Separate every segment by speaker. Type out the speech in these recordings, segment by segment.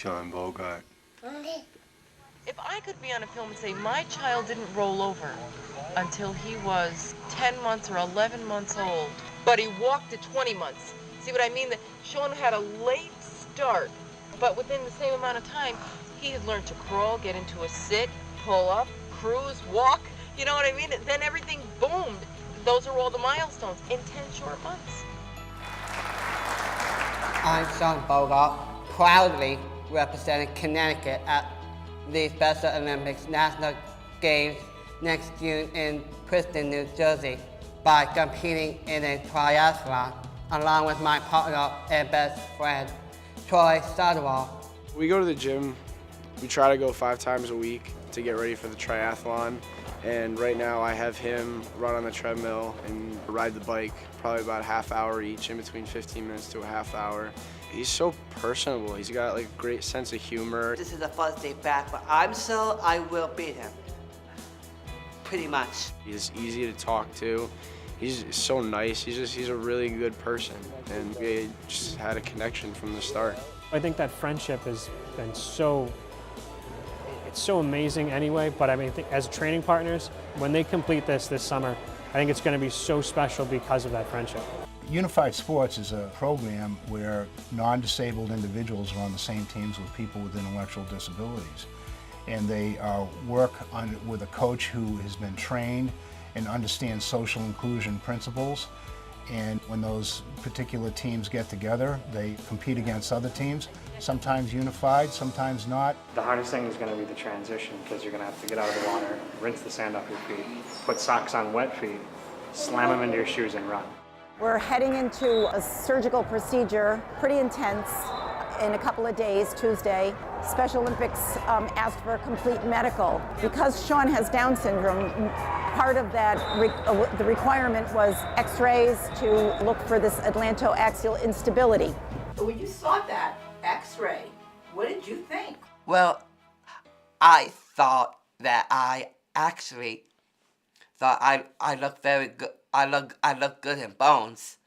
Speaker 1: Sean Bogart.
Speaker 2: If I could be on a film and say my child didn't roll over until he was 10 months or 11 months old, but he walked at 20 months. See what I mean? That Sean had a late start, but within the same amount of time, he had learned to crawl, get into a sit, pull up, cruise, walk. You know what I mean? Then everything boomed. Those are all the milestones in 10 short months.
Speaker 3: I'm Sean Bogart, proudly representing Connecticut at the Special Olympics National Games next June in Princeton, New Jersey, by competing in a triathlon along with my partner and best friend, Troy Sutherland.
Speaker 4: We go to the gym. We try to go 5 times a week to get ready for the triathlon. And right now I have him run on the treadmill and ride the bike, probably about a half hour each, in between 15 minutes to a half hour. He's so personable. He's got like a great sense of humor.
Speaker 3: This is the first day back, but I'm sure I will beat him. Pretty much.
Speaker 4: He's easy to talk to. He's so nice. He's a really good person. And we just had a connection from the start.
Speaker 5: I think that friendship has been it's so amazing anyway, but I mean, as training partners, when they complete this summer, I think it's going to be so special because of that friendship.
Speaker 6: Unified Sports is a program where non-disabled individuals are on the same teams with people with intellectual disabilities. And they work with a coach who has been trained and understands social inclusion principles. And when those particular teams get together, they compete against other teams, sometimes unified, sometimes not.
Speaker 7: The hardest thing is going to be the transition, because you're going to have to get out of the water, rinse the sand off your feet, put socks on wet feet, slam them into your shoes and run.
Speaker 8: We're heading into a surgical procedure, pretty intense, in a couple of days, Tuesday. Special Olympics asked for a complete medical. Because Sean has Down syndrome, part of that, the requirement was x-rays to look for this atlantoaxial instability.
Speaker 9: When you saw that x-ray, what did you think?
Speaker 3: Well, I thought that I look very good. I look good in bones.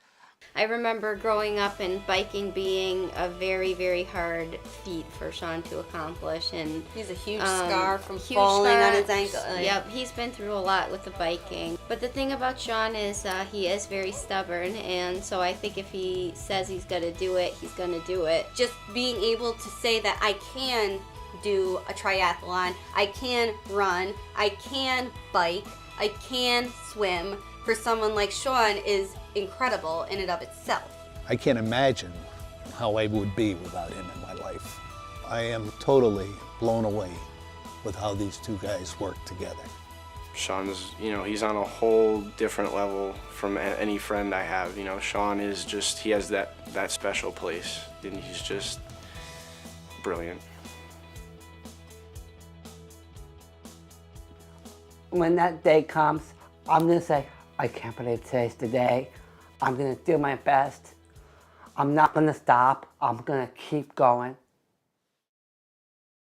Speaker 10: I remember growing up and biking being a very, very hard feat for Sean to accomplish, and
Speaker 11: he's a huge scar from falling on his ankle.
Speaker 10: Yep, he's been through a lot with the biking. But the thing about Sean is he is very stubborn, and so I think if he says he's going to do it, he's going to do it.
Speaker 11: Just being able to say that I can do a triathlon, I can run, I can bike, I can swim, for someone like Sean is incredible in and of itself.
Speaker 12: I can't imagine how I would be without him in my life. I am totally blown away with how these two guys work together.
Speaker 4: Sean's, he's on a whole different level from any friend I have. Sean is just, he has that special place, and he's just brilliant.
Speaker 3: When that day comes, I'm gonna say, I can't believe today's the day. I'm gonna do my best. I'm not gonna stop. I'm gonna keep going.